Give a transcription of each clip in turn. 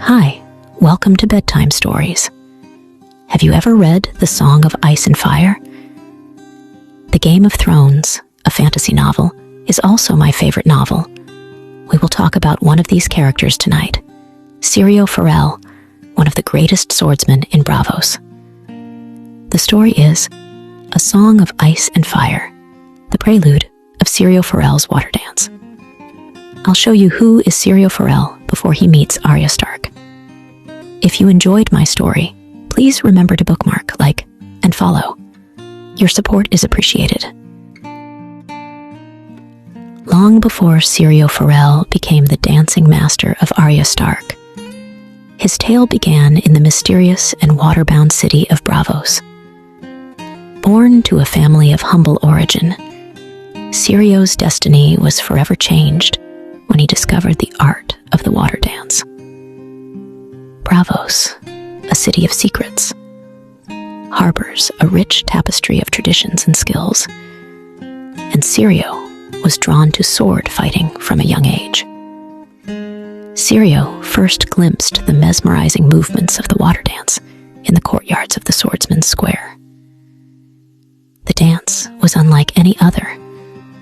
Hi, welcome to Bedtime Stories. Have you ever read The Song of Ice and Fire? The Game of Thrones, a fantasy novel, is also my favorite novel. We will talk about one of these characters tonight, Syrio Forel, one of the greatest swordsmen in Braavos. The story is A Song of Ice and Fire, the prelude of Syrio Forel's water dance. I'll show you who is Syrio Forel before he meets Arya Stark. If you enjoyed my story, please remember to bookmark, like, and follow. Your support is appreciated. Long before Syrio Forel became the dancing master of Arya Stark, his tale began in the mysterious and water-bound city of Braavos. Born to a family of humble origin, Syrio's destiny was forever changed when he discovered the art of the water dance. Braavos, a city of secrets, harbors a rich tapestry of traditions and skills, and Syrio was drawn to sword fighting from a young age. Syrio first glimpsed the mesmerizing movements of the water dance in the courtyards of the Swordsman's Square. The dance was unlike any other,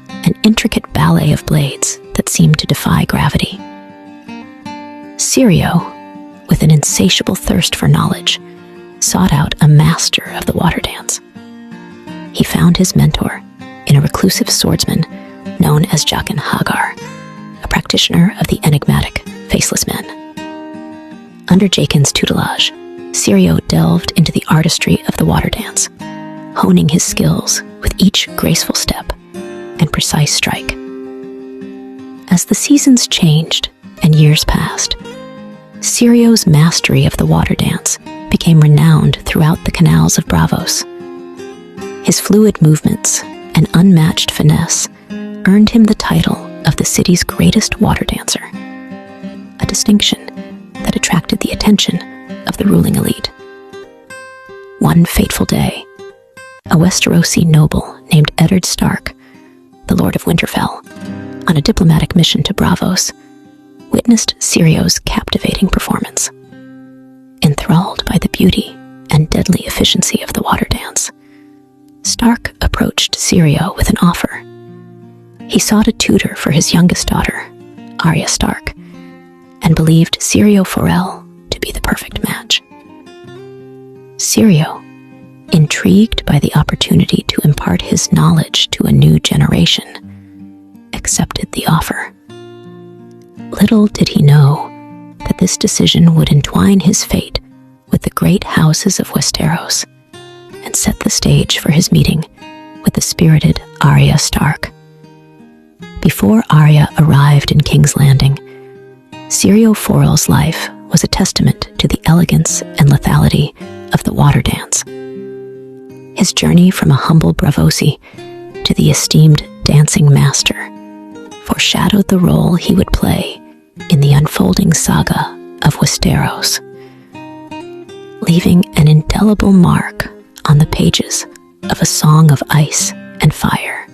an intricate ballet of blades that seemed to defy gravity. Syrio, with an insatiable thirst for knowledge, sought out a master of the water dance. He found his mentor in a reclusive swordsman known as Jaqen H'ghar, a practitioner of the enigmatic Faceless Men. Under Jaqen's tutelage, Syrio delved into the artistry of the water dance, honing his skills with each graceful step and precise strike. As the seasons changed and years passed, Syrio's mastery of the water dance became renowned throughout the canals of Braavos. His fluid movements and unmatched finesse earned him the title of the city's greatest water dancer, a distinction that attracted the attention of the ruling elite. One fateful day, a Westerosi noble named Eddard Stark, the Lord of Winterfell, on a diplomatic mission to Braavos, witnessed Syrio's captivating performance. Enthralled by the beauty and deadly efficiency of the water dance, Stark approached Syrio with an offer. He sought a tutor for his youngest daughter, Arya Stark, and believed Syrio Forel to be the perfect match. Syrio, intrigued by the opportunity to impart his knowledge to a new generation, accepted the offer. Little did he know that this decision would entwine his fate with the great houses of Westeros and set the stage for his meeting with the spirited Arya Stark. Before Arya arrived in King's Landing, Syrio Forel's life was a testament to the elegance and lethality of the water dance. His journey from a humble Braavosi to the esteemed dancing master foreshadowed the role he would play in the unfolding saga of Westeros, leaving an indelible mark on the pages of A Song of Ice and Fire.